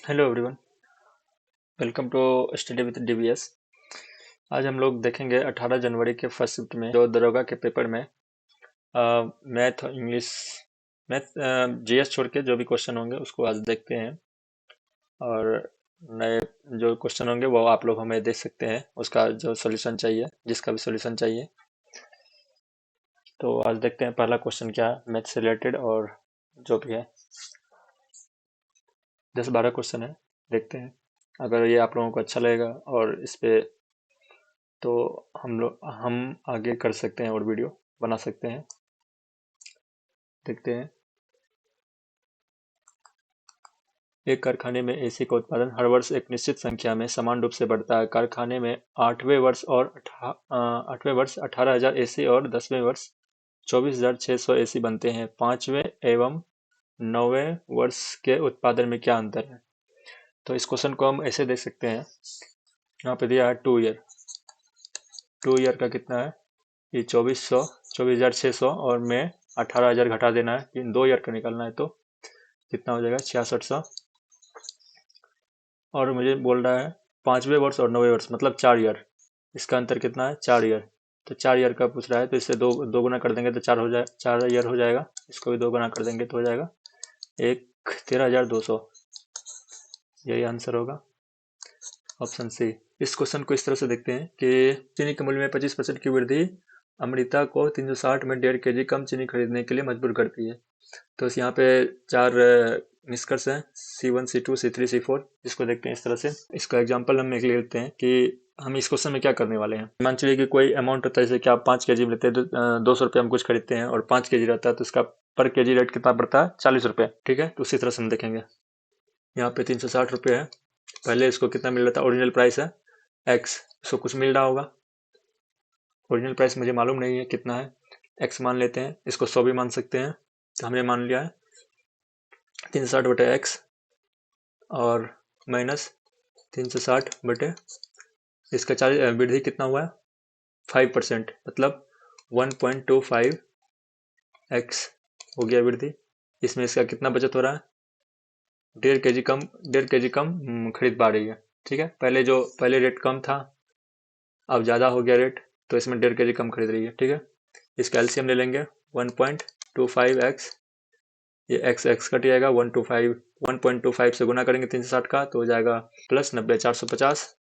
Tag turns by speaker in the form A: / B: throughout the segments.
A: Hello everyone, welcome to study with DBS. आज हम लोग देखेंगे 18 जनवरी के फर्स्ट शिफ्ट में जो दरोगा के पेपर में मैथ, इंग्लिश, मैथ, जीएस छोड़ के जो भी क्वेश्चन होंगे उसको आज देखते हैं। और नए जो क्वेश्चन होंगे वो आप लोग हमें दे सकते हैं, उसका जो सॉल्यूशन चाहिए, जिसका भी सॉल्यूशन चाहिए। तो आज देखते हैं पहला क्वेश्चन क्या है मैथ से रिलेटेड, और जो भी है 10-12 क्वेश्चन है, देखते हैं। अगर ये आप लोगों को अच्छा लगेगा और इस पे तो हम आगे कर सकते हैं और वीडियो बना सकते हैं। देखते हैं। एक कारखाने में एसी का उत्पादन हर वर्ष एक निश्चित संख्या में समान रूप से बढ़ता है। कारखाने में 8वें वर्ष 18,000 एसी और 10वें वर्ष 24,600 एसी बनते हैं। 5वें एवं 9वें वर्ष के उत्पादन में क्या अंतर है? तो इस क्वेश्चन को हम ऐसे देख सकते हैं। यहाँ पे दिया है 2 ईयर। 2 ईयर का कितना है? ये 24,600 और में 18,000 घटा देना है। 2 ईयर का निकालना है तो कितना हो जाएगा? 6600। और मुझे बोल रहा है 5वें वर्ष और 9वें वर्ष मतलब 4 ईयर, इसका अंतर कितना है? 4 ईयर। तो 4 ईयर का पूछ रहा है तो इससे दो गुना कर देंगे तो 4 ईयर हो जाएगा। इसको भी 2 गुना कर देंगे तो हो जाएगा 13,200। यही आंसर होगा, ऑप्शन सी। इस क्वेश्चन को इस तरह से देखते हैं कि चीनी के मूल्य में 25% की वृद्धि अमृता को 360 में 1.5 kg कम चीनी खरीदने के लिए मजबूर करती है। तो यहाँ पे 4 निष्कर्ष हैं, C1, C2, C3, C4। इसको देखते हैं इस तरह से। इसका एग्जांपल हम एक ले लेते हैं कि हम इस क्वेश्चन में क्या करने वाले हैं। मान चलिए कि कोई अमाउंट होता है, जैसे कि आप 5 kg में लेते हैं, 200 रुपये हम कुछ खरीदते हैं और 5 kg रहता है तो इसका पर केजी रेट कितना पड़ता है? 40 रुपये। ठीक है, तो उसी तरह से हम देखेंगे। यहाँ पे 360 रुपये है। पहले इसको कितना मिल रहा था? ओरिजिनल प्राइस है एक्स, इसको कुछ मिल रहा होगा। ओरिजिनल प्राइस मुझे मालूम नहीं है कितना है, एक्स मान लेते हैं। इसको 100 भी मान सकते हैं, तो हमने मान लिया है 360/x और माइनस 360 इसका वृद्धि कितना हुआ है? 5%, मतलब 1.25x हो गया वृद्धि। इसमें इसका कितना बचत हो रहा है? 1.5 kg कम खरीद पा रही है। ठीक है, पहले रेट कम था, अब ज़्यादा हो गया रेट, तो इसमें 1.5 kg कम खरीद रही है। ठीक है, इसका एलसीएम ले लेंगे 1.25x। ये एक्स एक्स कट जाएगा, 1.25 से गुना करेंगे 360 का तो हो जाएगा +90, 450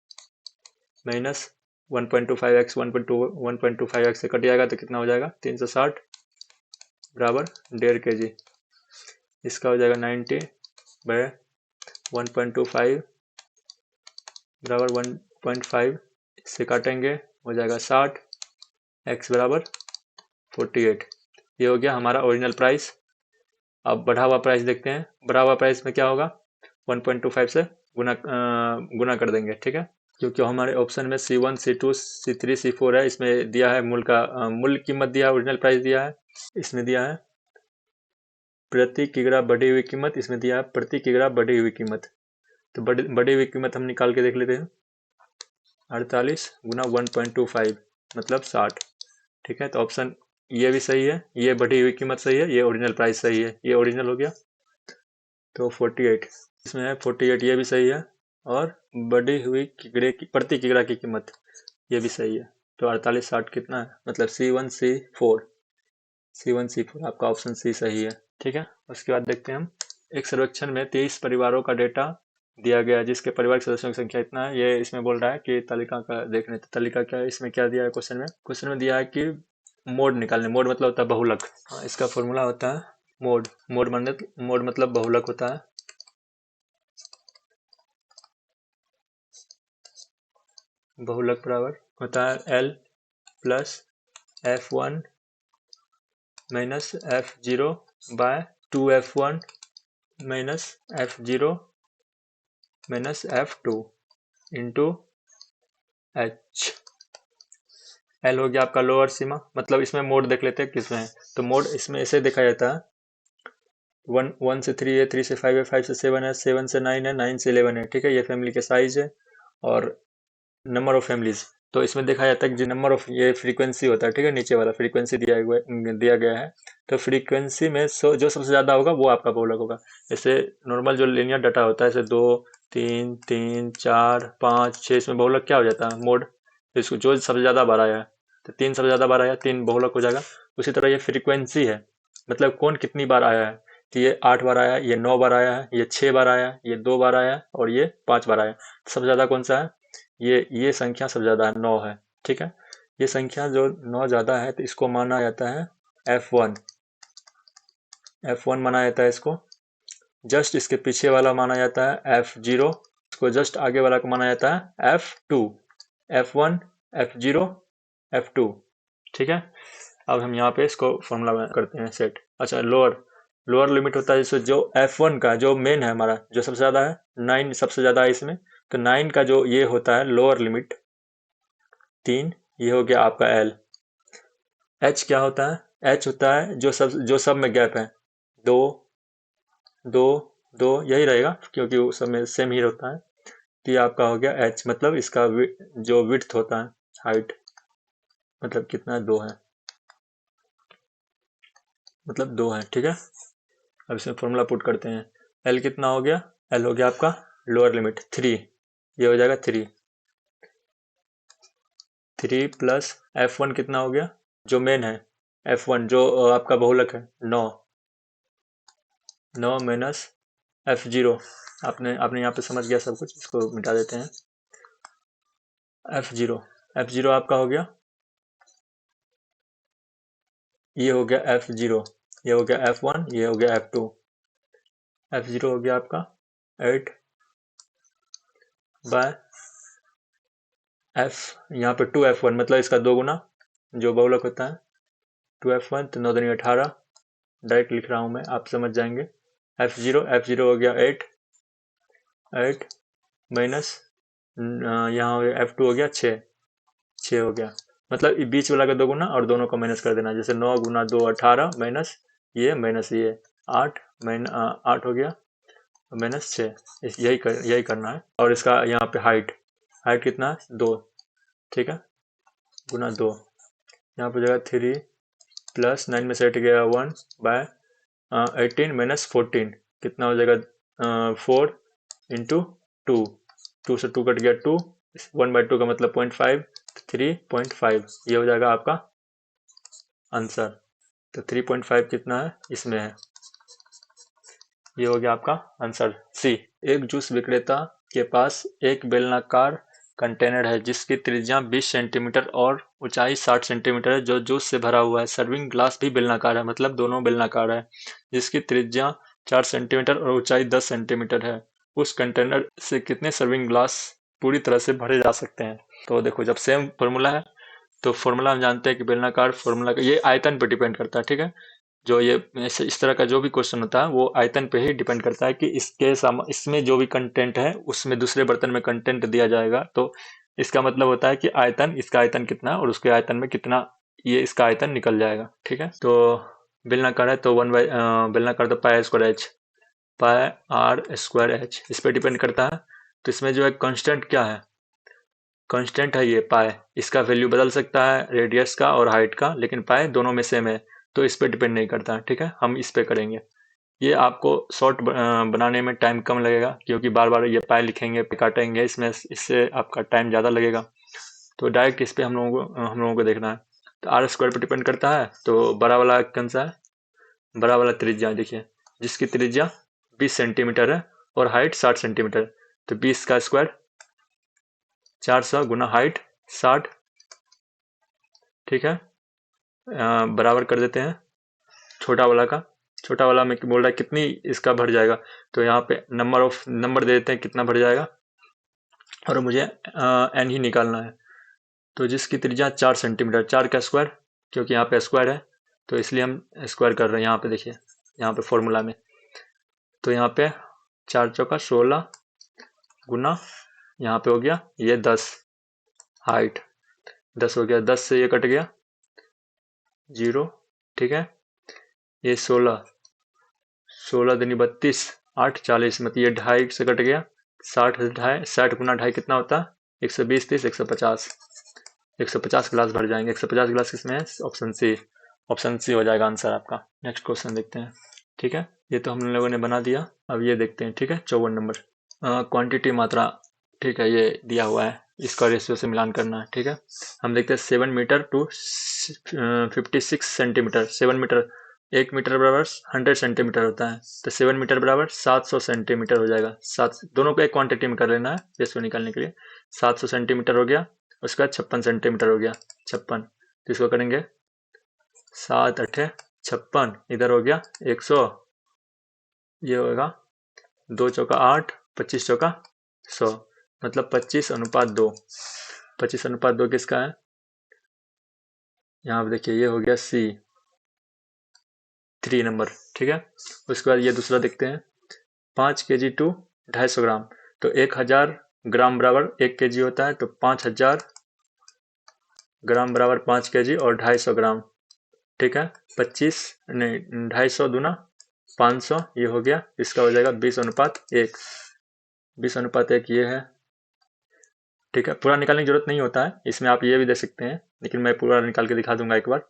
A: माइनस 1.25x, 1.25x से कट जाएगा तो कितना हो जाएगा? 360 बराबर 1.5 kg। इसका हो जाएगा 90/1.25 बराबर 1.5 से काटेंगे हो जाएगा 60, x बराबर 48। ये हो गया हमारा ओरिजिनल प्राइस। अब बढ़ा हुआ प्राइस देखते हैं। बढ़ा हुआ प्राइस में क्या होगा? 1.25 से गुना कर देंगे। ठीक है, क्योंकि हमारे ऑप्शन में C1, C2, C3, C4 है। इसमें दिया है मूल कीमत दिया है, ओरिजिनल प्राइस दिया है। इसमें दिया है प्रति किग्रा बढ़ी हुई कीमत, इसमें दिया है प्रति किग्रा बढ़ी हुई कीमत। तो बढ़ी हुई कीमत हम निकाल के देख लेते हैं। 48 गुना 1.25 मतलब 60। ठीक है, तो ऑप्शन ये भी सही है, ये बढ़ी हुई कीमत सही है, ये ओरिजिनल प्राइस सही है, ये ओरिजिनल हो गया। तो 48 इसमें है, 48 ये भी सही है, और बढ़ी हुई प्रति किग्रा की कीमत ये भी सही है। तो 48 60 कितना है? मतलब C1 C4 आपका ऑप्शन सी सही है। ठीक है, उसके बाद देखते हैं हम। एक सर्वेक्षण में 23 परिवारों का डेटा दिया गया है, जिसके परिवार के सदस्यों की संख्या इतना है। ये इसमें बोल रहा है कि तालिका का देखने, तो तालिका क्या है? इसमें क्या दिया है क्वेश्चन में दिया है कि मोड निकालने। मोड मतलब होता है बहुलक। इसका फॉर्मूला होता है मोड मतलब बहुलक होता है। बहुलक बराबर होता है L plus F1 minus F0 by 2F1 minus F0 minus F2 into H। L हो गया आपका लोअर सीमा, मतलब इसमें मोड देख लेते हैं किसमें है। तो मोड इसमें ऐसे देखा जाता है 1 से 3 है, 3 से 5 है, 5 से 7 है, 7 से 9 है, 9 से 11 है। ठीक है, ये फैमिली के साइज है और नंबर ऑफ फैमिलीज। तो इसमें देखा जाता है कि जो नंबर ऑफ ये फ्रीक्वेंसी होता है। ठीक है, नीचे वाला फ्रीक्वेंसी दिया गया है। तो फ्रीक्वेंसी में जो सबसे ज़्यादा होगा वो आपका बहुलक होगा। जैसे नॉर्मल जो लिनियर डाटा होता है, जैसे 2 3 3 4 5 6, इसमें बहुलक क्या हो जाता है मोड, तो इसको जो सबसे ज़्यादा बार आया है तो 3 सबसे ज़्यादा बार आया 3 बहुलक हो जाएगा। उसी तरह ये फ्रीक्वेंसी है, मतलब कौन कितनी बार आया है, तो ये 8 बार आया, ये 9 बार आया है, ये 6 बार आया, ये 2 बार आया और ये 5 बार आया। सबसे ज़्यादा कौन सा है, ये संख्या सबसे ज़्यादा है, 9 है। ठीक है, ये संख्या जो 9 ज़्यादा है तो इसको माना जाता है F1, F1 माना जाता है इसको। जस्ट इसके पीछे वाला माना जाता है F0, इसको जस्ट आगे वाला को माना जाता है F2, F1 F0 F2। ठीक है, अब हम यहाँ पे इसको फॉर्मूला में करते हैं सेट। अच्छा, लोअर लिमिट होता है जैसे जो F1 का जो मेन है हमारा, जो सबसे ज़्यादा है 9 सबसे ज़्यादा है इसमें, तो 9 का जो ये होता है लोअर लिमिट 3, ये हो गया आपका L। H क्या होता है, H होता है जो सब में गैप है, 2 2 2 यही रहेगा क्योंकि वो सब में सेम ही होता है। तो ये आपका हो गया H, मतलब इसका जो विड्थ होता है, हाइट मतलब कितना, 2 है, मतलब 2 है। ठीक है, अब इसमें फॉर्मूला पुट करते हैं। L कितना हो गया, L हो गया आपका लोअर लिमिट 3, ये हो जाएगा 3 प्लस F1 कितना हो गया, जो मेन है F1 जो आपका बहुलक है 9 माइनस F0, आपने यहाँ पे समझ गया सब कुछ, इसको मिटा देते हैं। F0 आपका हो गया, ये हो गया F0, ये हो गया F1, ये हो गया F2। F0 हो गया आपका 8 बाय F, यहाँ पे 2F1 मतलब इसका 2 गुना जो बहुलक होता है 2F1, तो 9 दूनी 18, डायरेक्ट लिख रहा हूँ मैं, आप समझ जाएंगे। F0 हो गया 8 माइनस यहाँ हो गया F2 हो गया 6 हो गया, मतलब बीच वाला का 2 गुना और दोनों को माइनस कर देना, जैसे 9 गुना 2 18 माइनस ये 8 8 हो गया माइनस 6, यही करना है। और इसका यहाँ पे हाइट कितना है, 2। ठीक है, गुना 2, यहाँ पर जगह 3 प्लस 9 में से हट गया 1 बाय 18 माइनस 14, कितना हो जाएगा 4 इंटू 2 से 2 कट गया 2, 1/2 का मतलब 0.5, 3.5 ये हो जाएगा आपका आंसर। तो 3.5 कितना है इसमें है, ये हो गया आपका आंसर सी। एक जूस विक्रेता के पास एक बेलनाकार कंटेनर है जिसकी त्रिज्या 20 सेंटीमीटर और ऊंचाई 60 सेंटीमीटर है, जो जूस से भरा हुआ है। सर्विंग ग्लास भी बेलनाकार है, मतलब दोनों बेलनाकार है, जिसकी त्रिज्या 4 सेंटीमीटर और ऊंचाई 10 सेंटीमीटर है। उस कंटेनर से कितने सर्विंग ग्लास पूरी तरह से भरे जा सकते हैं। तो देखो, जब सेम फॉर्मूला है तो फॉर्मूला हम जानते हैं कि बेलनाकार फॉर्मूला का ये आयतन पर डिपेंड करता है। ठीक है, जो ये इस तरह का जो भी क्वेश्चन होता है वो आयतन पे ही डिपेंड करता है कि इसमें जो भी कंटेंट है उसमें दूसरे बर्तन में कंटेंट दिया जाएगा, तो इसका मतलब होता है कि आयतन, इसका आयतन कितना है और उसके आयतन में कितना ये इसका आयतन निकल जाएगा। ठीक है, तो बेलनाकार है तो बेलनाकार तो pi square H, pi R square H इस पर डिपेंड करता है। तो इसमें जो है कांस्टेंट क्या है, कांस्टेंट है ये पाई, इसका वैल्यू बदल सकता है रेडियस का और हाइट का, लेकिन पाई दोनों में सेम है तो इस पर डिपेंड नहीं करता। ठीक है, हम इस पे करेंगे। ये आपको शॉर्ट बनाने में टाइम कम लगेगा क्योंकि बार बार ये पाई लिखेंगे काटेंगे, इससे आपका टाइम ज़्यादा लगेगा। तो डायरेक्ट इस पे हम लोगों को देखना है। तो आर स्क्वायर पर डिपेंड करता है, तो बड़ा वाला कौन सा है, बड़ा वाला त्रिज्या देखिए, जिसकी त्रिज्या 20 सेंटीमीटर है और हाइट 60 सेंटीमीटर, तो 20 का स्क्वायर 400 गुना हाइट 60। ठीक है, बराबर कर देते हैं छोटा वाला में बोल रहा है कितनी इसका भर जाएगा, तो यहाँ पे नंबर दे देते हैं कितना भर जाएगा और मुझे एन ही निकालना है। तो जिसकी त्रिज्या 4 सेंटीमीटर, 4 का स्क्वायर, क्योंकि यहाँ पे स्क्वायर है तो इसलिए हम स्क्वायर कर रहे हैं। यहाँ पे देखिए, यहाँ पे फॉर्मूला में, तो यहाँ पे 4 चौका 16 गुना यहाँ पे हो गया ये 10, हाइट 10 हो गया, 10 से ये कट गया 0। ठीक है, ये 16 दूनी 32, 8 40, मतलब ये 2.5 से कट गया 60, 60 गुना 2.5 कितना होता है 120, 30 150, 150 गिलास भर जाएंगे। 150 गिलास किसमें है, ऑप्शन सी हो जाएगा आंसर आपका। नेक्स्ट क्वेश्चन देखते हैं। ठीक है, ये तो हम लोगों ने बना दिया, अब ये देखते हैं। ठीक है, 54 नंबर। क्वांटिटी मात्रा, ठीक है, ये दिया हुआ है, इसका रेशियो से मिलान करना है। ठीक है, हम देखते हैं 7 metre to 56 centimetre. 7 metre, 1 metre बराबर 100 सेंटीमीटर होता है, तो 7 मीटर बराबर 700 सेंटीमीटर हो जाएगा। सात दोनों को एक क्वांटिटी में कर लेना है रेशियो निकालने के लिए। 700 सेंटीमीटर हो गया, उसके बाद 56 सेंटीमीटर हो गया, 56, तो इसको करेंगे 7 अठे 56, इधर हो गया 100, ये होगा 2 चौका 8, 25 चौका 100, मतलब 25:2। 25:2 किसका है, यहाँ पे देखिए ये हो गया C, 3 नंबर। ठीक है, उसके बाद ये दूसरा देखते हैं, 5 kg टू 250 ग्राम। तो 1000 ग्राम बराबर 1 kg होता है, तो 5000 ग्राम बराबर 5 kg और 250 ग्राम। ठीक है, 25 नहीं 250 दूना 500, ये हो गया, इसका हो जाएगा 20:1। 20:1 ये है। ठीक है, पूरा निकालने की जरूरत नहीं होता है, इसमें आप ये भी दे सकते हैं, लेकिन मैं पूरा निकाल के दिखा दूंगा एक बार।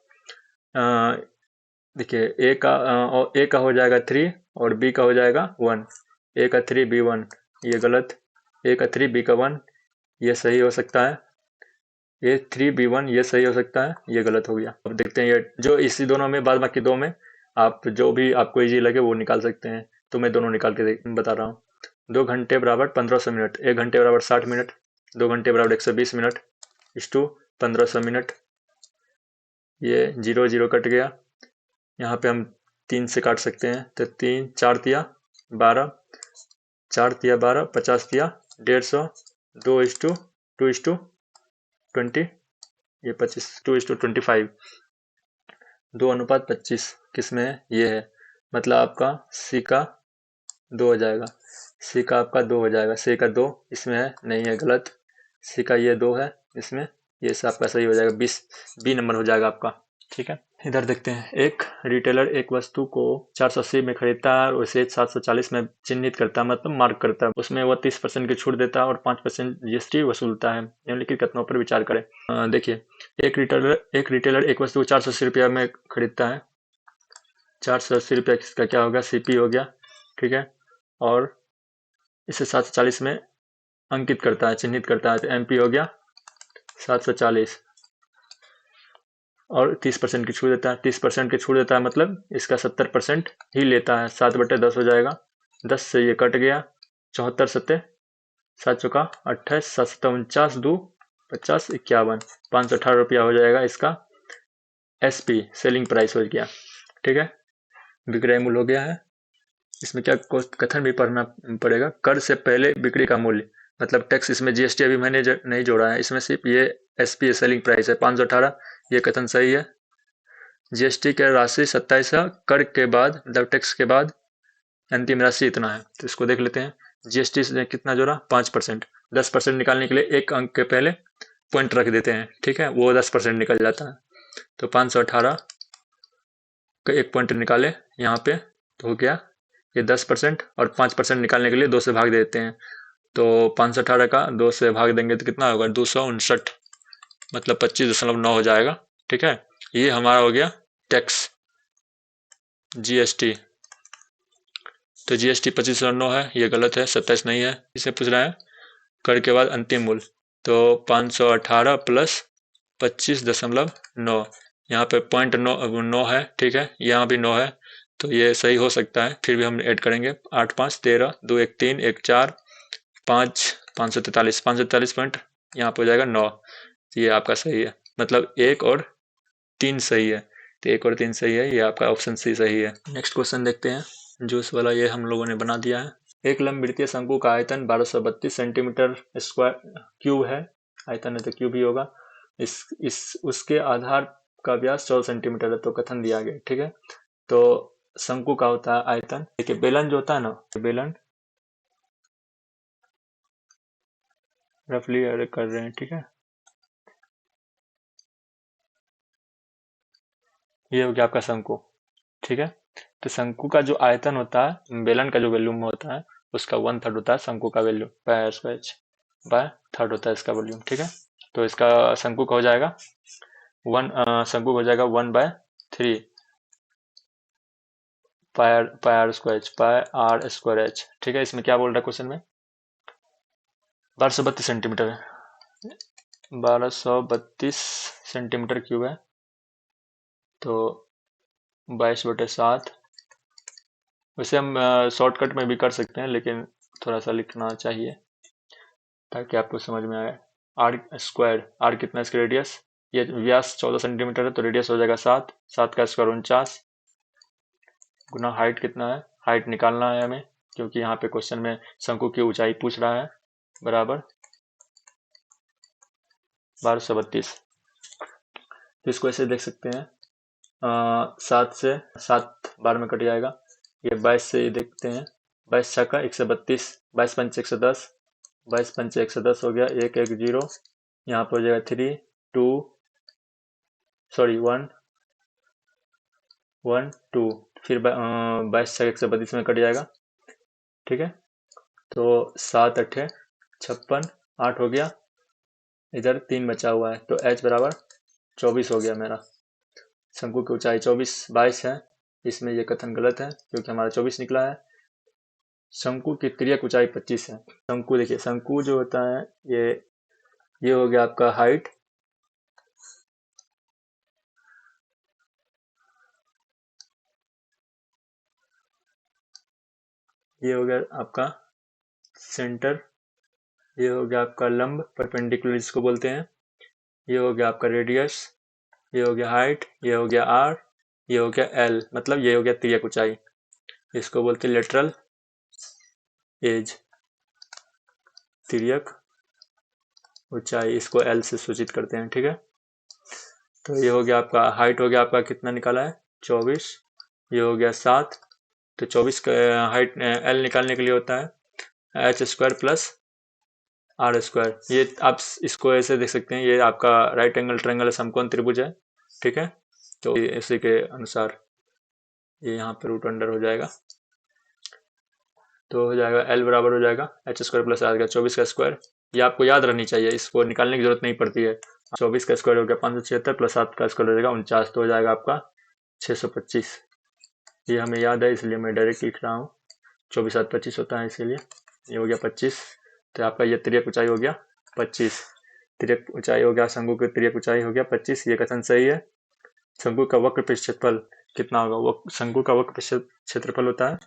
A: देखिए ए का हो जाएगा 3 और बी का हो जाएगा 1। ए का 3 बी 1, ये गलत। ए का 3 बी का 1, ये सही हो सकता है। ए 3 बी 1 ये सही हो सकता है, ये गलत हो गया। अब देखते हैं ये जो इसी दोनों में, बाद बाकी दो में आप जो भी आपको इजी लगे वो निकाल सकते हैं, तो मैं दोनों निकाल के बता रहा हूँ। 2 घंटे बराबर 1500 मिनट, 1 घंटे बराबर 60 मिनट, 2 घंटे बराबर 120 मिनट, इस टू 1500 मिनट, ये 0 0 कट गया। यहाँ पे हम 3 से काट सकते हैं, तो 3 4 तिया 12, 4 तिया 12, 50 तिया 150, 2:20, ये 25, 2:25, 2:25 किस में है, ये है, मतलब आपका सी का 2 हो जाएगा। सी का आपका 2 हो जाएगा, सी का 2 इसमें है, नहीं है, गलत। सी का ये 2 है इसमें, ये से आपका सही हो जाएगा, 20 बी नंबर हो जाएगा आपका। ठीक है, इधर देखते हैं, एक रिटेलर एक वस्तु को 480 में खरीदता है और उसे 740 में चिन्हित करता है, मतलब मार्क करता है, उसमें वो 30% की छूट देता है और 5% जीएसटी वसूलता है। निम्नलिखित कथनों पर विचार करें। देखिए, एक रिटेलर एक वस्तु को 480 रुपया में खरीदता है। 480 रुपया किसका क्या होगा, सीपी हो गया। ठीक है, और इसे 740 में अंकित करता है, चिन्हित करता है, तो एमपी हो गया 740, और 30% की छूट देता है। 30% की छूट देता है मतलब इसका 70% ही लेता है, 7/10 हो जाएगा। 10 से ये कट गया, 74 सत्ते 7 चौका 28, 7 सत्ता 49, 2 50, 51, 518 रुपया हो जाएगा इसका एसपी, सेलिंग प्राइस हो गया। ठीक है, विक्रय मूल्य हो गया है। इसमें क्या कथन भी पढ़ना पड़ेगा, कर से पहले बिक्री का मूल्य, मतलब टैक्स, इसमें जीएसटी अभी मैंने नहीं जोड़ा है, इसमें सिर्फ ये एसपी सेलिंग प्राइस है 518, ये कथन सही है। जीएसटी की राशि 27 है, कर के बाद मतलब टैक्स के बाद अंतिम राशि इतना है, तो इसको देख लेते हैं। जीएसटी से कितना जोड़ा, 5%। 10% निकालने के लिए एक अंक के पहले पॉइंट रख देते हैं, ठीक है, वो 10% निकल जाता है। तो 518 का एक पॉइंट निकाले यहाँ पे, तो हो गया ये 10%, और 5% निकालने के लिए 2 से भाग देते हैं, तो 518 का 2 से भाग देंगे तो कितना होगा, 259, मतलब 25.9 हो जाएगा। ठीक है, ये हमारा हो गया टैक्स, जीएसटी। तो जीएसटी 25.9 है, ये गलत है, 27 नहीं है। इसे पूछ रहा है कर के बाद अंतिम मूल्य, तो 518 प्लस 25.9, यहाँ पे 0.9 है। ठीक है, यहाँ भी 9 है, तो ये सही हो सकता है, फिर भी हम ऐड करेंगे। 8 5 13, 2 1 3 1 4 5 543, 543 पॉइंट यहाँ पे हो जाएगा 9, ये आपका सही है, मतलब 1 और 3 सही है, तो 1 और 3 सही है, ये आपका ऑप्शन सी सही है। नेक्स्ट क्वेश्चन देखते हैं, जूस वाला ये हम लोगों ने बना दिया है। एक लंबवृत्तीय शंकु का आयतन 1232 सेंटीमीटर स्क्वायर क्यूब है, आयतन है तो क्यूब ही होगा। इस उसके आधार का व्यास 14 सेंटीमीटर है, तो कथन दिया गया। ठीक है, तो शंकु का होता है आयतन, देखिए बेलन जो होता है ना, बेलन रफली कर रहे हैं। ठीक है, ये हो गया आपका शंकु। ठीक है, तो शंकु का जो आयतन होता है, बेलन का जो वॉल्यूम होता है, उसका 1/3 होता है शंकु का volume, pi square by third होता है इसका वॉल्यूम। ठीक है, तो इसका शंकु का हो जाएगा शंकु हो जाएगा 1/3 पाई आर स्क्वायर एच। ठीक है, इसमें क्या बोल रहा है क्वेश्चन में, 1232 सेंटीमीटर है, 1232 सेंटीमीटर क्यूब है। तो 22/7, वैसे हम शॉर्टकट में भी कर सकते हैं, लेकिन थोड़ा सा लिखना चाहिए ताकि आपको समझ में आए। आर स्क्वायर, आर कितना है इसका रेडियस, ये व्यास 14 सेंटीमीटर है तो रेडियस हो जाएगा 7, 7 का स्क्वायर 49, गुना हाइट कितना है, हाइट निकालना है हमें क्योंकि यहाँ पे क्वेश्चन में शंकु की ऊंचाई पूछ रहा है, बराबर 1232। तो इसको ऐसे देख सकते हैं, 7 से 7 बार में कट जाएगा, ये 22 से ये देखते हैं, 22 छक्का 132, 22 पंच 110, 22 पंच 110 हो गया, 1 1 0, यहाँ पर हो जाएगा 3 2 सॉरी 1 1 2, फिर 22 छक्का 132 में कट जाएगा, ठीक है। तो 7 8 56, 8 हो गया, इधर 3 बचा हुआ है तो h बराबर 24 हो गया मेरा। शंकु की ऊंचाई 22 है, इसमें ये कथन गलत है क्योंकि हमारा 24 निकला है। शंकु की तिर्यक ऊंचाई 25 है। शंकु देखिए, शंकु जो होता है ये हो गया आपका हाइट, ये हो गया आपका सेंटर, ये हो गया आपका लंब परपेंडिकुलर जिसको बोलते हैं, ये हो गया आपका रेडियस, ये हो गया हाइट, ये हो गया आर, ये हो गया एल, मतलब ये हो गया तिर्यक ऊंचाई, इसको बोलते हैं लेटरल एज, तिर्यक ऊंचाई, इसको एल से सूचित करते हैं, ठीक है। तो ये हो गया आपका हाइट, हो गया आपका कितना निकाला है 24, ये हो गया 7, तो 24 का हाइट एल निकालने के लिए होता है h square plus R square. ये आप इसको ऐसे देख सकते हैं, ये आपका राइट एंगल ट्रायंगल समकोण त्रिभुज है, ठीक है। तो इसी के अनुसार ये यहाँ पे रूट अंडर हो जाएगा, तो हो जाएगा एल बराबर हो जाएगा h स्क्वायर प्लस आर का 24 का स्क्वायर, ये आपको याद रहनी चाहिए, इसको निकालने की जरूरत नहीं पड़ती है। 24 का स्क्वायर हो गया 576 प्लस 7 का स्क्वायर हो जाएगा 49, तो हो जाएगा आपका 625। ये हमें याद है इसलिए मैं डायरेक्ट लिख रहा हूँ, 24 7 25 होता है, इसीलिए ये हो गया 25। तो आपका ये तिर्यक ऊंचाई हो गया 25, तिर्यक ऊंचाई हो गया, शंकु की तिर्यक ऊंचाई हो गया 25, ये कथन सही है। शंकु का वक्र पृष्ठ क्षेत्रफल कितना होगा, वो शंकु का वक्र पृष्ठ क्षेत्रफल होता है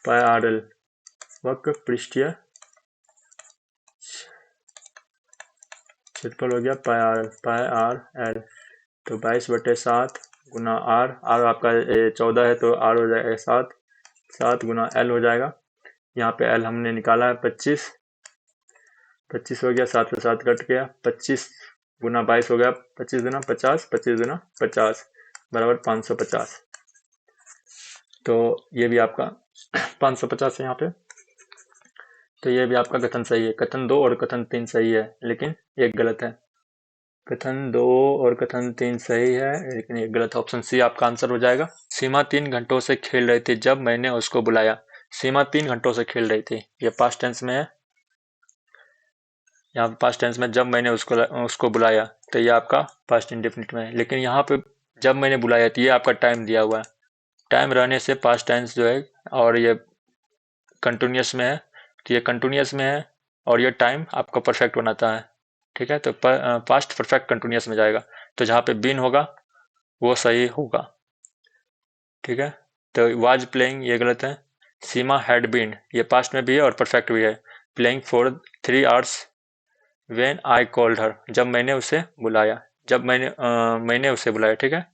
A: पाई आर एल, वक्र पृष्ठीय क्षेत्रफल हो गया पाई आर एल, तो 22/7 गुना आर, आपका 14 है तो आर हो जाएगा 7, 7 गुना एल हो जाएगा, यहाँ पे एल हमने निकाला है 25, 25 हो गया, 7 से 7 कट गया, 25 गुना 22 हो गया, 25 गुना 50, 25 गुना 50 बराबर 550। तो ये भी आपका 550 है यहाँ पे, तो ये भी आपका कथन सही है। कथन 2 और कथन 3 सही है लेकिन एक गलत है। कथन 2 और कथन 3 सही है लेकिन एक गलत है, ऑप्शन सी आपका आंसर हो जाएगा। सीमा 3 घंटों से खेल रही थी जब मैंने उसको बुलाया, सीमा 3 घंटों से खेल रही थी, ये पास्ट टेंस में है, यहाँ पे पास्ट टेंस में जब मैंने उसको बुलाया, तो ये आपका पास्ट इंडेफिनिट में है, लेकिन यहाँ पे जब मैंने बुलाया तो ये आपका टाइम दिया हुआ है, टाइम रहने से पास्ट टेंस जो है और ये कंटिन्यूस में है, तो ये कंटिन्यूस में है और ये टाइम आपका परफेक्ट बनाता है, ठीक है। तो पास्ट परफेक्ट कंटिन्यूस में जाएगा, तो जहाँ पे बीन होगा वो सही होगा, ठीक है। तो वाज प्लेइंग ये गलत है, सीमा हैड बीन ये पास्ट में भी है और परफेक्ट भी है, playing for 3 hours when I called her, जब मैंने उसे बुलाया, जब मैंने उसे बुलाया, ठीक है,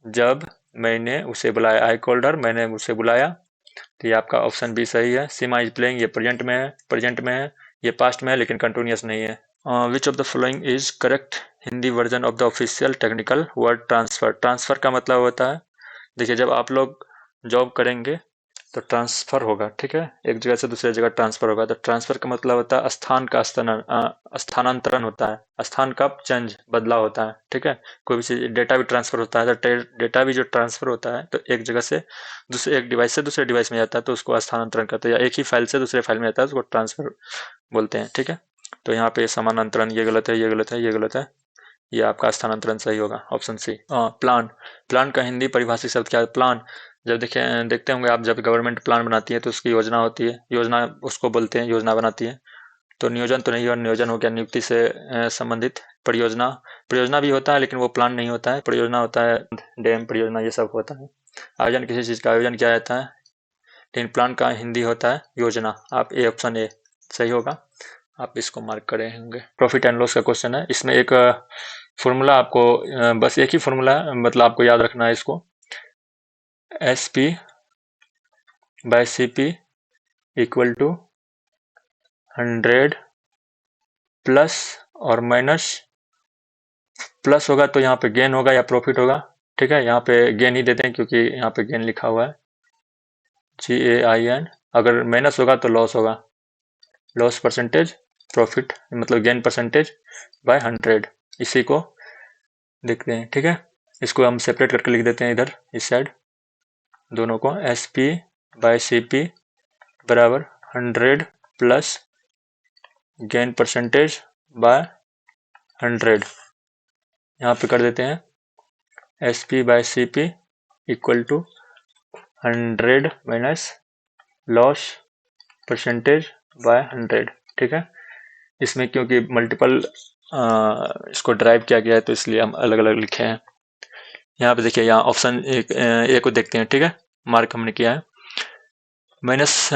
A: जब मैंने उसे बुलाया, आई कॉल्ड हर मैंने उसे बुलाया, तो ये आपका ऑप्शन बी सही है। सीमा इज प्लेइंग ये प्रेजेंट में है, ये पास्ट में है लेकिन कंटिन्यूस नहीं है। Which of the following is correct Hindi version of the official technical word transfer. Transfer का मतलब होता है, देखिए जब आप लोग जॉब करेंगे तो ट्रांसफर होगा, ठीक है, एक जगह से दूसरी जगह ट्रांसफर होगा, तो ट्रांसफर का मतलब होता है स्थान का स्थानांतरण होता है, स्थान का चेंज बदलाव होता है, ठीक है। कोई भी चीज डेटा भी ट्रांसफर होता है, तो डेटा भी जो ट्रांसफर होता है तो एक जगह से दूसरे, एक डिवाइस से दूसरे डिवाइस में जाता है तो उसको स्थानांतरण करते हैं, या एक ही फाइल से दूसरे फाइल में जाता है उसको ट्रांसफर बोलते हैं, ठीक है। तो यहाँ पे समानांतरण ये गलत है, ये गलत है, ये गलत है, ये आपका स्थानांतरण सही होगा, ऑप्शन सी। प्लान, प्लान का हिंदी परिभाषित शब्द क्या है, प्लान, जब देखते होंगे आप, जब गवर्नमेंट प्लान बनाती है तो उसकी योजना होती है, योजना उसको बोलते हैं, योजना बनाती है, तो नियोजन तो नहीं हुआ, नियोजन हो गया नियुक्ति से संबंधित। परियोजना भी होता है लेकिन वो प्लान नहीं होता है, परियोजना होता है डैम परियोजना ये सब होता है। आयोजन किसी चीज़ का आयोजन किया जाता है, लेकिन प्लान का हिंदी होता है योजना। आप ए ऑप्शन ए सही होगा, आप इसको मार्क करे होंगे। प्रॉफिट एंड लॉस का क्वेश्चन है, इसमें एक फॉर्मूला आपको बस एक ही फॉर्मूला मतलब आपको याद रखना है इसको, SP by CP equal to 100 plus और माइनस, प्लस होगा तो यहाँ पे गेन होगा या प्रॉफिट होगा, ठीक है। यहाँ पे गेन ही देते हैं क्योंकि यहाँ पे गेन लिखा हुआ है GAIN। अगर माइनस होगा तो लॉस होगा, लॉस परसेंटेज प्रॉफिट मतलब गेन परसेंटेज बाय 100, इसी को देखते हैं, ठीक है। इसको हम सेपरेट करके लिख देते हैं इधर इस साइड दोनों को, SP बाय CP बराबर 100 प्लस गेन परसेंटेज बाय 100। यहाँ पे कर देते हैं SP by CP equal to 100 minus loss percentage by 100, ठीक है। इसमें क्योंकि मल्टीपल इसको ड्राइव किया गया है तो इसलिए हम अलग अलग लिखे हैं। यहाँ पे देखिए, यहाँ ऑप्शन ए को देखते हैं, ठीक है, मार्क हमने किया है। माइनस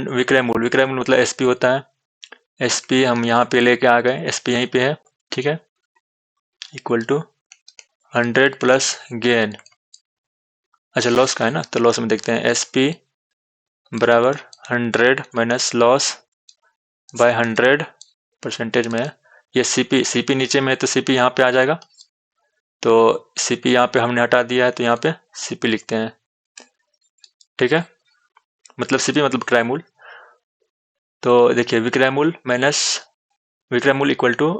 A: विक्रय मूल्य मतलब SP होता है, SP हम यहाँ पे लेके आ गए, SP यहीं पे है, ठीक है, इक्वल टू 100 प्लस गेन, अच्छा लॉस का है ना, तो लॉस में देखते हैं SP बराबर 100 माइनस लॉस बाय 100 परसेंटेज में। ये CP नीचे में है तो CP यहाँ पे आ जाएगा, तो CP यहाँ पे हमने हटा दिया है तो यहाँ पे CP लिखते हैं, ठीक है, मतलब CP मतलब क्रय मूल्य। तो देखिए विक्रय मूल्य इक्वल टू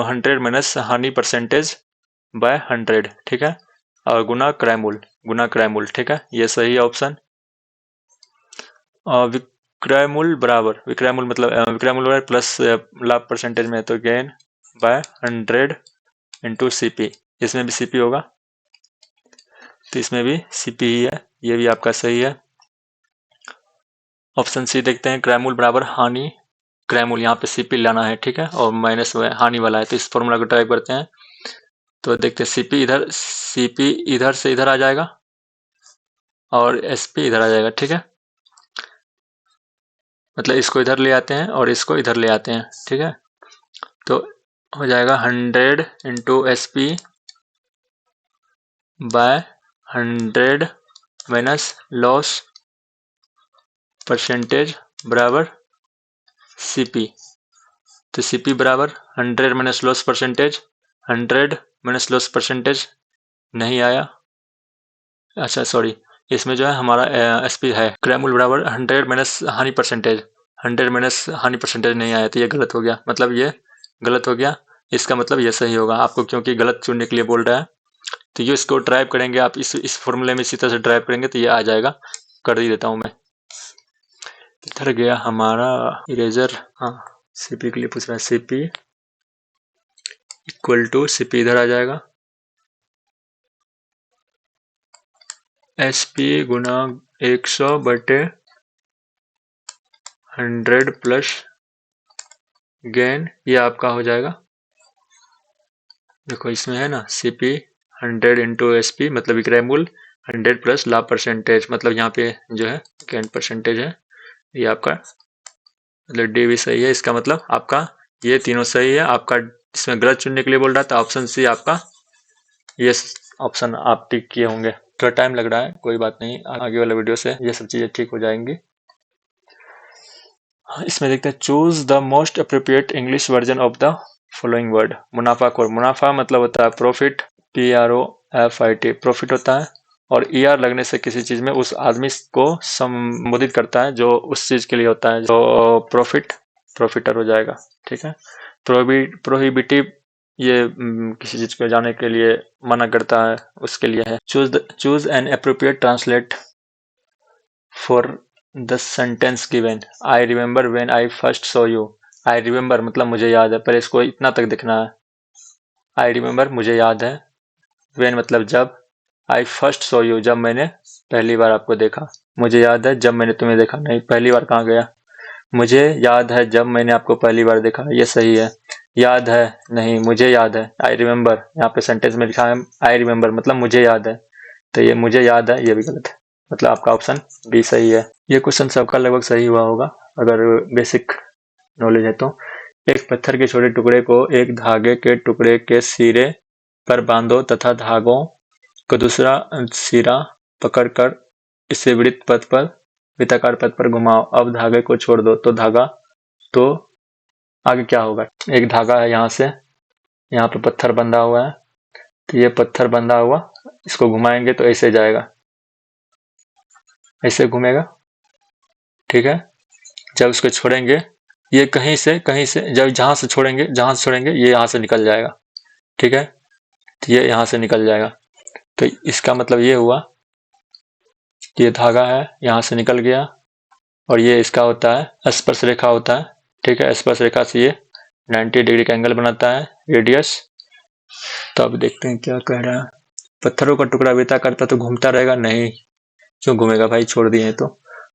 A: 100 माइनस हानि परसेंटेज बाय 100, ठीक है, और गुना क्रय मूल्य, ठीक है, ये सही है ऑप्शन। विक्रय मूल्य बराबर प्लस लाभ परसेंटेज में है तो गेन बाय 100 इंटू CP, इसमें भी CP होगा तो इसमें भी CP ही है, ये भी आपका सही है। ऑप्शन सी देखते हैं, क्रय मूल्य बराबर हानि क्रय मूल्य, यहाँ पे CP लाना है, ठीक है, और माइनस हानि वाला है तो इस फॉर्मूला को टाइप करते हैं। तो देखते हैं CP इधर से इधर आ जाएगा और SP इधर आ जाएगा, ठीक है, मतलब इसको इधर ले आते हैं और इसको इधर ले आते हैं, ठीक है, तो हो जाएगा 100 into SP by 100 minus loss percentage बराबर CP। तो CP बराबर 100 minus loss percentage, 100 minus loss percentage नहीं आया, अच्छा सॉरी, इसमें जो है हमारा SP है क्रय मूल्य बराबर 100 माइनस हानि परसेंटेज, 100 माइनस हानि परसेंटेज नहीं आया तो ये गलत हो गया, मतलब ये गलत हो गया, इसका मतलब ये सही होगा। आपको क्योंकि गलत चुनने के लिए बोल रहा है तो ये इसको ड्राइव करेंगे आप, इस फॉर्मूले में इसी तरह से ड्राइव करेंगे तो ये आ जाएगा, कर ही देता हूँ मैं। इधर गया हमारा इरेजर, हाँ CP के लिए पूछ रहा है, CP इक्वल टू CP इधर आ जाएगा SP गुना 100 बटे 100 प्लस गेन, ये आपका हो जाएगा, देखो इसमें है ना CP 100 इंटू SP मतलब विक्रय मूल्य 100 प्लस लाभ परसेंटेज, मतलब यहाँ पे जो है गेन परसेंटेज है, ये आपका मतलब D भी सही है, इसका मतलब आपका ये तीनों सही है। आपका इसमें गलत चुनने के लिए बोल रहा था, ऑप्शन सी आपका ये ऑप्शन आप टिक किए होंगे। थोड़ा टाइम लग रहा है, कोई बात नहीं, आगे वाला वीडियो से ये सब चीज़ें ठीक हो जाएंगी। इसमें देखते हैं, choose the most appropriate English version of the following word. मुनाफाखोर, मुनाफा मतलब होता है प्रॉफिट, PROFIT प्रॉफिट होता है, और ER लगने से किसी चीज में उस आदमी को संबोधित करता है जो उस चीज के लिए होता है, जो प्रॉफिटर हो जाएगा, ठीक है। प्रोहिबिटिव ये किसी चीज को जाने के लिए मना करता है, उसके लिए है। Choose an appropriate translate for the sentence given, I remember when I first saw you. I remember मतलब मुझे याद है, पर इसको इतना तक देखना है, आई रिमेंबर मुझे याद है, व्हेन मतलब जब, आई फर्स्ट सॉ यू जब मैंने पहली बार आपको देखा, मुझे याद है जब मैंने तुम्हें देखा, नहीं पहली बार कहाँ गया, मुझे याद है जब मैंने आपको पहली बार देखा, ये सही है। याद है नहीं, मुझे याद है, आई रिमेम्बर। यहाँ पे सेंटेंस में लिखा है आई रिमेम्बर, मतलब मुझे याद है, तो ये मुझे याद है ये भी गलत है, मतलब आपका ऑप्शन बी सही है। ये क्वेश्चन सबका लगभग सही हुआ होगा अगर बेसिक नॉलेज है तो। एक पत्थर के छोटे टुकड़े को एक धागे के टुकड़े के सिरे पर बांधो तथा धागों को दूसरा सिरा पकड़कर इसे वृत्त पथ पर वृत्ताकार पथ पर घुमाओ। अब धागे को छोड़ दो तो धागा, तो आगे क्या होगा? एक धागा है, यहाँ से यहाँ पे पत्थर बंधा हुआ है, तो ये पत्थर बंधा हुआ, इसको घुमाएंगे तो ऐसे जाएगा, ऐसे घूमेगा, ठीक है। जब उसको छोड़ेंगे, ये कहीं से जब जहां से छोड़ेंगे ये यहाँ से निकल जाएगा, ठीक है, तो ये यहाँ से निकल जाएगा। तो इसका मतलब ये हुआ कि ये धागा है, यहाँ से निकल गया, और ये इसका होता है स्पर्श रेखा होता है, ठीक है। स्पर्श रेखा से ये 90 डिग्री का एंगल बनाता है, रेडियस। तो अब देखते हैं क्या कह रहा है। पत्थरों का टुकड़ा वृत्ता करता तो घूमता रहेगा? नहीं, क्यों घूमेगा भाई, छोड़ दिए तो।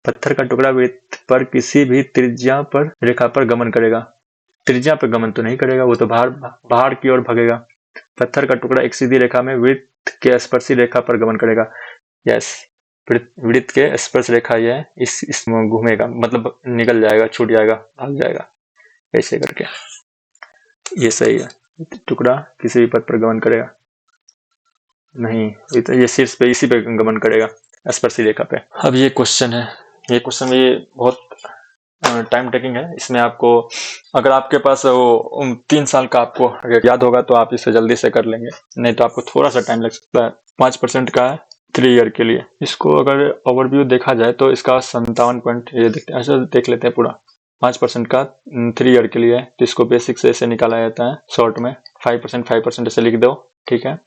A: पत्थर का टुकड़ा वृत्त पर किसी भी त्रिज्या पर रेखा पर गमन करेगा। त्रिज्या पर गमन तो नहीं करेगा, वो तो बाहर की ओर भागेगा। पत्थर का टुकड़ा एक सीधी रेखा में वृत्त के स्पर्शी रेखा पर गमन करेगा। यस, वृत्त के स्पर्श रेखा ये है, इसमें घूमेगा, मतलब निकल जाएगा, छूट जाएगा, भाग जाएगा, ऐसे करके। ये सही है, टुकड़ा किसी भी पथ पर गमन करेगा नहीं, ये शीर्ष पे इसी पे गमन करेगा, स्पर्शी रेखा पे। अब ये क्वेश्चन है, ये क्वेश्चन ये बहुत टाइम टेकिंग है। इसमें आपको, अगर आपके पास वो 3 साल का आपको अगर याद होगा तो आप इसे जल्दी से कर लेंगे, नहीं तो आपको थोड़ा सा टाइम लग सकता है। 5% का है 3 ईयर के लिए। इसको अगर ओवरव्यू देखा जाए तो इसका 57 पॉइंट, ये देखते हैं, ऐसा देख लेते हैं पूरा। 5% का 3 ईयर के लिए, तो इसको बेसिक से ऐसे निकाला जाता है शॉर्ट में। 5% ऐसे लिख दो, ठीक है।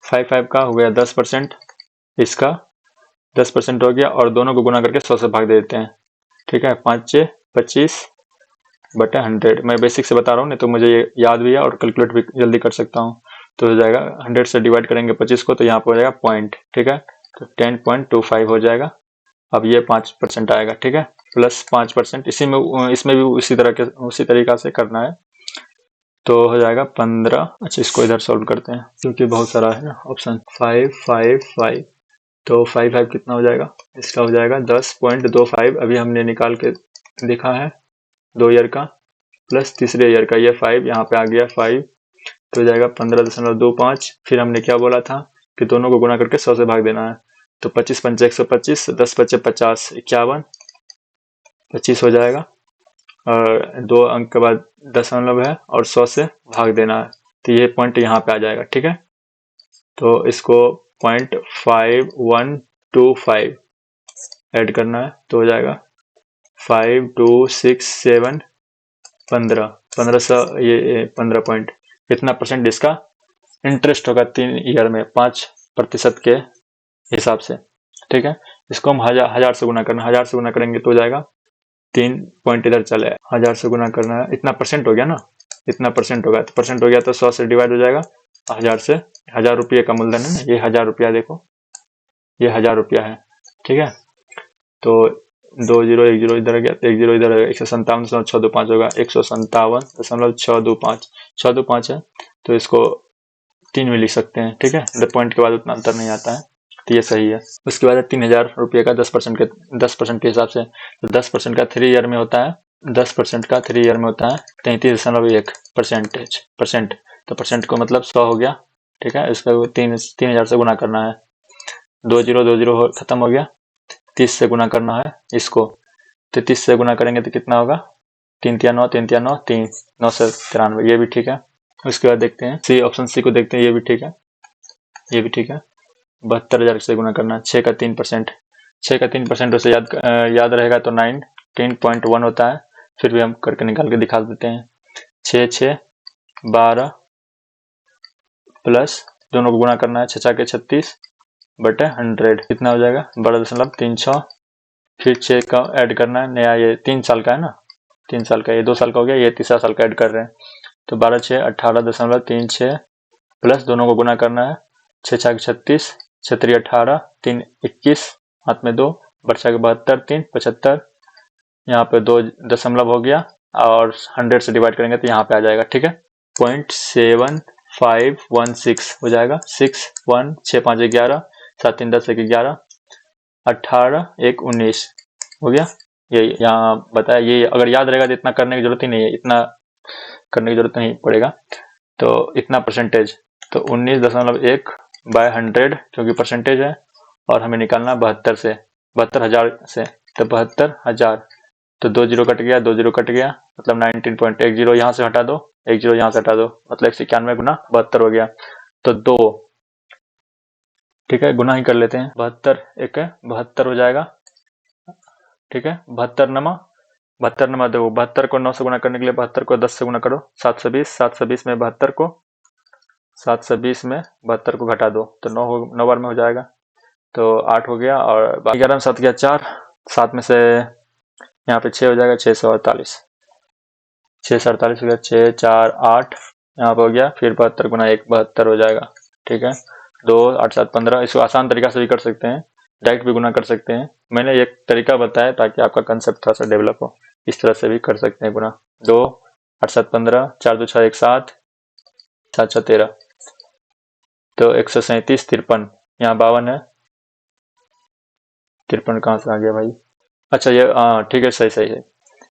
A: 5 का हो गया 10%, इसका 10% हो गया, और दोनों को गुना करके 100 से भाग दे देते हैं, ठीक है। 5 6 25 बटे 100। मैं बेसिक से बता रहा हूँ, नहीं तो मुझे ये याद भी है और कैलकुलेट भी जल्दी कर सकता हूँ। तो हो जाएगा 100 से डिवाइड करेंगे 25 को, तो यहाँ पर हो जाएगा पॉइंट, ठीक है। तो 10.25 हो जाएगा। अब ये 5% आएगा, ठीक है, प्लस 5%। इसमें भी उसी तरीका से करना है, तो हो जाएगा 15। अच्छा, इसको इधर सॉल्व करते हैं क्योंकि बहुत सारा है ना ऑप्शन। 5 5 5, तो 5 कितना हो जाएगा? इसका हो जाएगा 10.25। अभी हमने निकाल के देखा है 2 ईयर का प्लस तीसरे ईयर का, ये 5 यहाँ पे आ गया 5, तो हो जाएगा 15.25। फिर हमने क्या बोला था कि दोनों को गुना करके 100 से भाग देना है, तो 25 पंचे 125, 10 बचे 50, 51, 25 हो जाएगा, और 2 अंक के बाद दशमलव है और 100 से भाग देना है, तो ये पॉइंट यहाँ पे आ जाएगा, ठीक है। तो इसको 0.5125 ऐड करना है, तो हो जाएगा 5 2 6 7 15 ये 15 पॉइंट। कितना परसेंट इसका इंटरेस्ट होगा 3 ईयर में? 5% के हिसाब से, ठीक है। इसको हम 1000 से गुना करना, 1000 से गुना करेंगे तो हो जाएगा 3 पॉइंट इधर चले, 1000 से गुना करना है, इतना परसेंट हो गया ना, इतना परसेंट होगा, तो परसेंट हो गया तो 100 से डिवाइड हो जाएगा 1000 से। 1000 रुपये का मूलधन है ना, ये 1000 रुपया, देखो ये 1000 रुपया है, ठीक है। तो 2 0 1 0 इधर गया, 1 0 इधर, 157.625 होगा, 157.625, 625 है, तो इसको 3 में लिख सकते हैं, ठीक है। पॉइंट के बाद उतना अंतर नहीं आता है, तो ये सही है। उसके बाद 3000 रुपये का 10% के हिसाब से, तो 10% का 3 ईयर में होता है, 10% का 3 ईयर में होता है 33.1%। तो परसेंट को मतलब 100 हो गया, ठीक है। इसका 3000 से गुना करना है, 2 0 2 0 खत्म हो गया, 30 से गुना करना है इसको, तो 30 से गुना करेंगे तो कितना होगा? 3 3 9 3 3 9 3 9 से 93, ये भी ठीक है। उसके बाद देखते हैं सी, ऑप्शन सी को देखते हैं, ये भी ठीक है, ये भी ठीक है। 72,000 से गुना करना है, 6 का 3%, 6 का 3% उसे याद रहेगा तो 19.1 होता है। फिर भी हम करके निकाल के दिखा देते हैं, 6 6 12 प्लस दोनों को गुना करना है, 6 6 के 36 बटे 100, कितना हो जाएगा? 12.36। फिर 6 का ऐड करना है, नया ये 3 साल का है ना, 3 साल का, ये 2 साल का हो गया, ये तीसरा साल का ऐड कर रहे हैं, तो 12 6 18.36 प्लस दोनों को गुना करना है, 6 6 36, 6 3 18, 3 21, हाथ में 2, बचा के 72, 3 75, यहाँ पे 2 दशमलव हो गया और 100 से डिवाइड करेंगे तो यहाँ पे आ जाएगा, ठीक है। 0.7516 हो जाएगा। 6 1 6 5 11 7 3 10 1 11 18 1 19 हो गया। ये यहाँ बताया, ये अगर याद रहेगा तो इतना करने की जरूरत ही नहीं है, इतना करने की जरूरत नहीं पड़ेगा। तो इतना परसेंटेज, तो 19.1 बाय 100 क्योंकि परसेंटेज है, और हमें निकालना 72 से, 72,000 से, तो 72,000, तो 2 जीरो कट गया, 2 जीरो कट गया, मतलब 19.10 यहाँ से हटा दो, 1 जीरो यहाँ से हटा दो, मतलब 191 गुना 72 हो गया। तो 2, ठीक है, गुना ही कर लेते हैं। 72 1 72 हो जाएगा, ठीक है। 72 नमा देखो, 72 को 9 से गुना करने के लिए 72 को 10 से गुना करो, 720 में 72 को 720 में 72 को घटा दो, तो 9 बार में हो जाएगा, तो 8 हो गया, और 11 में 7 गया 4, 7 में से यहाँ पे 6 हो जाएगा, 648, 648 हो गया, 6 4 8 यहाँ पे हो गया, फिर 72 गुना 1 72 हो जाएगा, ठीक है। 2 8 7 15, इसको आसान तरीका से भी कर सकते हैं, डायरेक्ट भी गुना कर सकते हैं। मैंने एक तरीका बताया ताकि आपका कंसेप्ट थोड़ा सा डेवलप हो, इस तरह से भी कर सकते हैं गुना। 2 8 7 15, 4 2 6 1 7, 7 6 13, तो 137 53, यहाँ 52 है, 53 कहाँ से आ गया भाई, अच्छा ये ठीक है, सही है।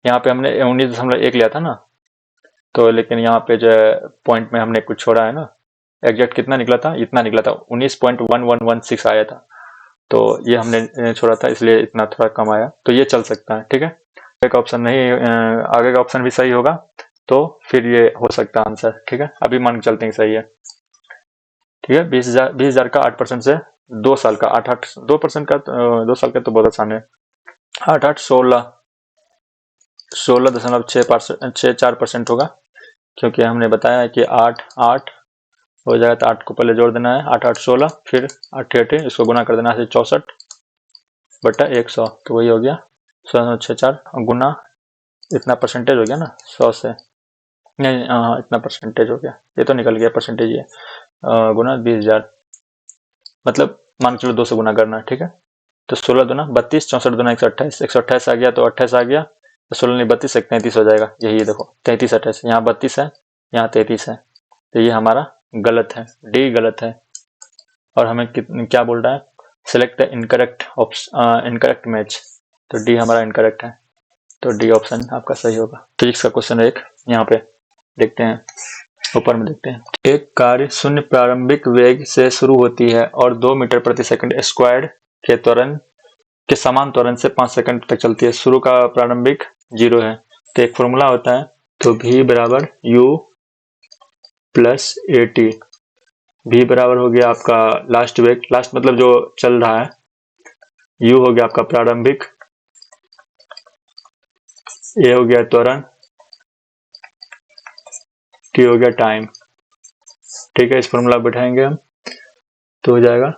A: यहाँ पे हमने 19.1 लिया था ना, तो लेकिन यहाँ पे जो पॉइंट में हमने कुछ छोड़ा है ना, एग्जैक्ट कितना निकला था, इतना निकला था, 19.1116 आया था, तो ये हमने छोड़ा था, इसलिए इतना थोड़ा कम आया, तो ये चल सकता है, ठीक है। एक ऑप्शन नहीं, आगे का ऑप्शन भी सही होगा, तो फिर ये हो सकता है आंसर, ठीक है। अभी मान के चलते हैं सही है, ठीक है। 20,000 का 8% से 2 साल का 8 2% का 2 साल का तो बहुत आसान है। 8 8 16.64% होगा, क्योंकि हमने बताया है कि 8 8 हो जाएगा, तो 8 को पहले जोड़ देना है, 8 8 16, फिर 8 8 इसको गुना कर देना है 64/100, तो वही हो गया 100.64 गुना, इतना परसेंटेज हो गया ना 100 से, नहीं हाँ इतना परसेंटेज हो गया, ये तो निकल गया परसेंटेज, ये गुना 20,000, मतलब मान चलो 2 से गुना करना है, ठीक है। तो 16 दूना 32, 64 दूना 128, 128 आ गया, तो 28 आ गया, तो 16 नहीं 32 33 हो जाएगा, यही देखो 33 28, यहाँ 32 है, यहाँ 33 है, तो ये हमारा गलत है, डी गलत है। और हमें क्या बोल रहा है, सिलेक्ट द इनकरेक्ट मैच, तो डी हमारा इनकरेक्ट है, तो डी ऑप्शन आपका सही होगा। फिजिक्स का क्वेश्चन 1 यहाँ पे देखते हैं, ऊपर में देखते हैं। एक कार्य शून्य प्रारंभिक वेग से शुरू होती है और 2 मीटर प्रति सेकंड स्क्वायर्ड के त्वरण के समान त्वरण से 5 सेकंड तक चलती है। शुरू का प्रारंभिक 0 है, तो एक फॉर्मूला होता है, तो v बराबर u प्लस at, v बराबर हो गया आपका लास्ट वेग, लास्ट मतलब जो चल रहा है, u हो गया आपका प्रारंभिक, a हो गया त्वरण, t हो गया टाइम, ठीक है। इस फॉर्मूला बैठाएंगे हम तो हो जाएगा,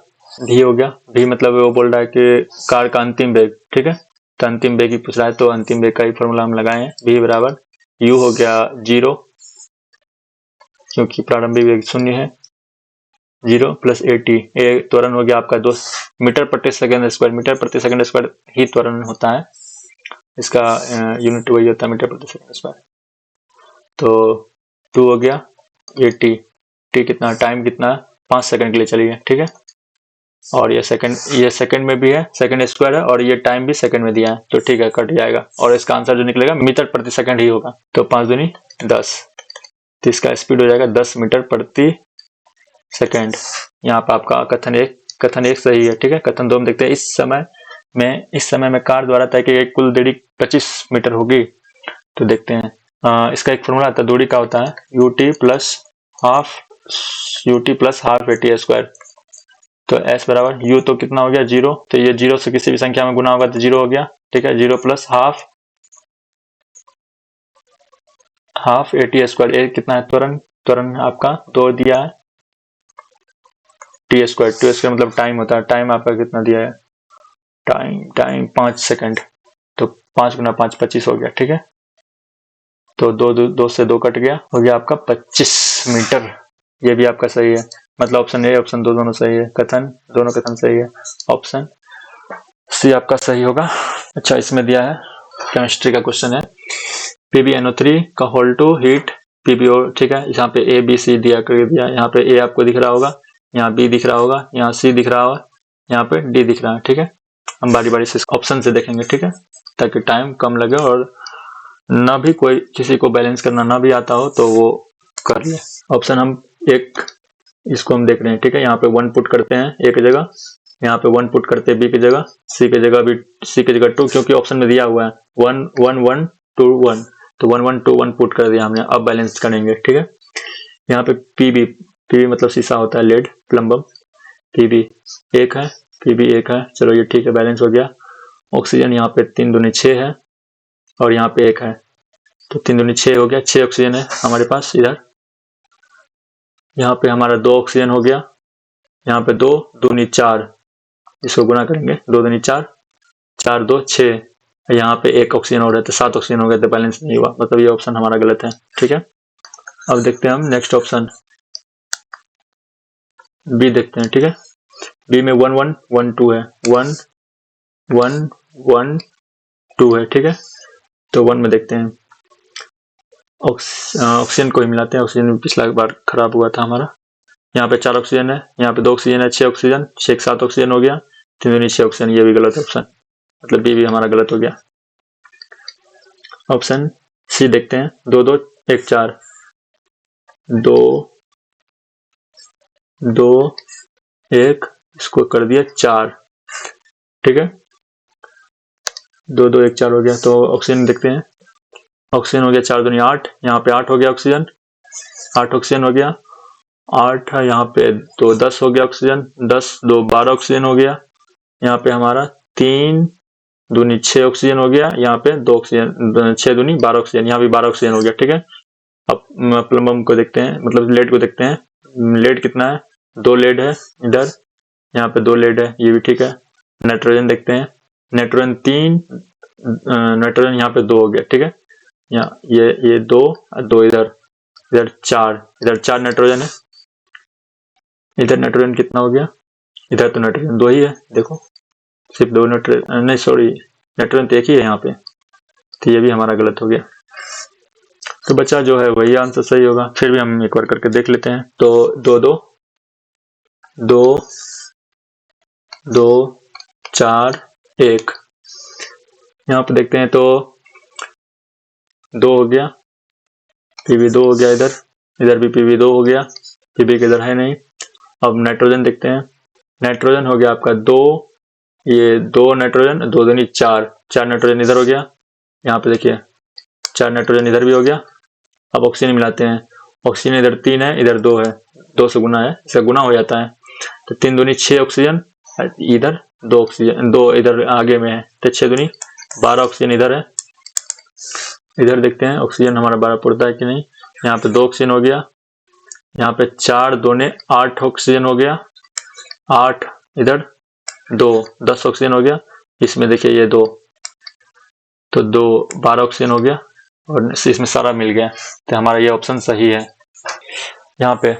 A: v हो गया, v मतलब वो बोल रहा है कि कार का अंतिम वेग, ठीक है, तो अंतिम वेग ही पूछ रहा है, तो अंतिम वेग का ही फॉर्मूला हम लगाए हैं, v बराबर u हो गया 0, क्योंकि प्रारंभिक वेग 0 है, 0 प्लस at, ए त्वरण हो गया आपका 2 मीटर प्रति सेकंड स्क्वायर, मीटर प्रति सेकंड स्क्वायर ही त्वरण होता है, इसका यूनिट वही होता है मीटर प्रति सेकंड स्क्वायर, तो 2 हो गया, ये t कितना, टाइम कितना 5 सेकंड के लिए चली है, ठीक है। और ये सेकंड में भी है, सेकंड स्क्वायर है, और ये टाइम भी सेकंड में दिया है, तो ठीक है, कट जाएगा, और इसका आंसर जो निकलेगा मीटर प्रति सेकंड ही होगा, तो 5 दूनी 10, तो इसका स्पीड हो जाएगा 10 मीटर प्रति सेकंड। यहाँ पर आपका कथन एक सही है, ठीक है। कथन 2 में देखते हैं, इस समय में कार द्वारा तय की गई कुल दूरी 25 मीटर होगी, तो देखते हैं, इसका एक फॉर्मूला आता है, दूरी का होता है ut plus half at square, तो s बराबर u तो कितना हो गया 0, तो ये 0 से किसी भी संख्या में गुना होगा तो 0 हो गया, ठीक है। 0 प्लस हाफ at स्क्वायर, ए कितना है त्वरण आपका 2 दिया है, t स्क्वायर मतलब टाइम होता है, टाइम आपका कितना दिया है, टाइम 5 सेकंड, तो 5 गुना 5 25 हो गया, ठीक है। तो 2 से 2 कट गया, हो गया आपका 25 मीटर, ये भी आपका सही है, मतलब ऑप्शन ए ऑप्शन 2 दोनों सही है, दोनों कथन सही है, ऑप्शन सी आपका सही होगा। अच्छा, इसमें दिया है केमिस्ट्री का क्वेश्चन है। PbNO3 का होल टू हीट PbO, ठीक है। यहाँ पे A B C दिया कर दिया, यहाँ पे A आपको दिख रहा होगा, यहाँ B दिख रहा होगा, यहाँ C दिख रहा होगा, यहाँ पे D दिख रहा है, ठीक है। हम बारी बारी से ऑप्शन से देखेंगे, ठीक है, ताकि टाइम कम लगे और ना भी कोई किसी को बैलेंस करना ना भी आता हो तो वो कर ले। ऑप्शन हम एक इसको हम देख रहे हैं, ठीक है। यहाँ पे 1 पुट करते हैं एक जगह, यहाँ पे 1 पुट करते हैं B की जगह, C की जगह भी, C की जगह 2, क्योंकि ऑप्शन में दिया हुआ है 1 1 1 2 1, तो 1 1 2 1 पुट कर दिया हमने। अब बैलेंस करेंगे, ठीक है। यहाँ पे PB मतलब शीशा होता है, लेड प्लम्बम, PB 1 है, PB 1 है, चलो ये ठीक है, बैलेंस हो गया। ऑक्सीजन यहाँ पे 3 दूनी 6 है और यहाँ पे 1 है, तो 3 दूनी 6 हो गया, 6 ऑक्सीजन है हमारे पास इधर। यहाँ पे हमारा 2 ऑक्सीजन हो गया, यहाँ पे 2 दूनी 4, इसको गुना करेंगे, 2 दूनी 4, 4 2 6, यहाँ पे 1 ऑक्सीजन हो रहा है, तो 7 ऑक्सीजन हो गया, तो बैलेंस नहीं हुआ, मतलब ये ऑप्शन हमारा गलत है, ठीक है। अब देखते हैं हम नेक्स्ट ऑप्शन बी देखते हैं, ठीक है। बी में 1 1 1 2 है, 1 1 1 2 है, ठीक है। तो 1 में देखते हैं, ऑक्सीजन को ही मिलाते हैं, ऑक्सीजन पिछला बार खराब हुआ था हमारा। यहाँ पे 4 ऑक्सीजन है, यहाँ पे 2 ऑक्सीजन है, 6 ऑक्सीजन, 6 7 ऑक्सीजन हो गया, 3 दूनी 6 ऑक्सीजन, ये भी गलत ऑप्शन, मतलब बी भी हमारा गलत हो गया। ऑप्शन सी देखते हैं, 2 2 1 4, 2 2 1, इसको कर दिया 4, ठीक है। 2 2 1 4 हो गया, तो ऑक्सीजन देखते हैं, ऑक्सीजन हो गया 4 दूनी 8, यहाँ पे 8 हो गया ऑक्सीजन, 8 ऑक्सीजन हो गया, 8 है, यहाँ पे 2 10 हो गया ऑक्सीजन, 10 2 12 ऑक्सीजन हो गया, यहाँ पे हमारा 3 दूनी 6 ऑक्सीजन हो गया, यहाँ पे 2 ऑक्सीजन, 6 दूनी 12 ऑक्सीजन, यहाँ भी 12 ऑक्सीजन हो गया, ठीक है। अब प्लम्बम को देखते हैं, मतलब लेड को देखते हैं, लेड कितना है, 2 लेड है इधर, यहाँ पे 2 लेड है, ये भी ठीक है। नाइट्रोजन देखते हैं, नाइट्रोजन 3, नाइट्रोजन यहाँ पे 2 हो गया, ठीक है। यहाँ ये 2 2 इधर, इधर 4, इधर 4 नाइट्रोजन है, इधर नाइट्रोजन कितना हो गया, इधर तो नाइट्रोजन 2 ही है, देखो सिर्फ 2 नाइट्रोजन, नहीं सॉरी, नाइट्रोजन तो एक ही है यहाँ पे, तो ये भी हमारा गलत हो गया। तो बच्चा जो है वही आंसर सही होगा, फिर भी हम एक बार करके देख लेते हैं। तो 2 2 2 2 4 1, यहाँ पे देखते हैं तो 2 हो गया, PB 2 हो गया, इधर भी PB 2 हो गया, PB के इधर है नहीं। अब नाइट्रोजन देखते हैं, नाइट्रोजन हो गया आपका 2, ये 2 नाइट्रोजन, 2 दूनी 4, 4 नाइट्रोजन इधर हो गया, यहाँ पे देखिए 4 नाइट्रोजन इधर भी हो गया। अब ऑक्सीजन मिलाते हैं, ऑक्सीजन इधर 3 है, इधर 2 है, 2 से गुना है, इसका गुना हो जाता है, तो 3 दूनी 6 ऑक्सीजन, इधर 2 ऑक्सीजन, 2 इधर आगे में है, तो 6 दूनी 12 ऑक्सीजन इधर है। इधर देखते हैं ऑक्सीजन हमारा 12 पुरता है कि नहीं, यहाँ पे 2 ऑक्सीजन हो गया, यहाँ पे 4 दूने 8 ऑक्सीजन हो गया, 8 इधर 2 10 ऑक्सीजन हो गया, इसमें देखिए ये 2, तो 2 12 ऑक्सीजन हो गया और इसमें सारा मिल गया, तो हमारा ये ऑप्शन सही है। यहाँ पे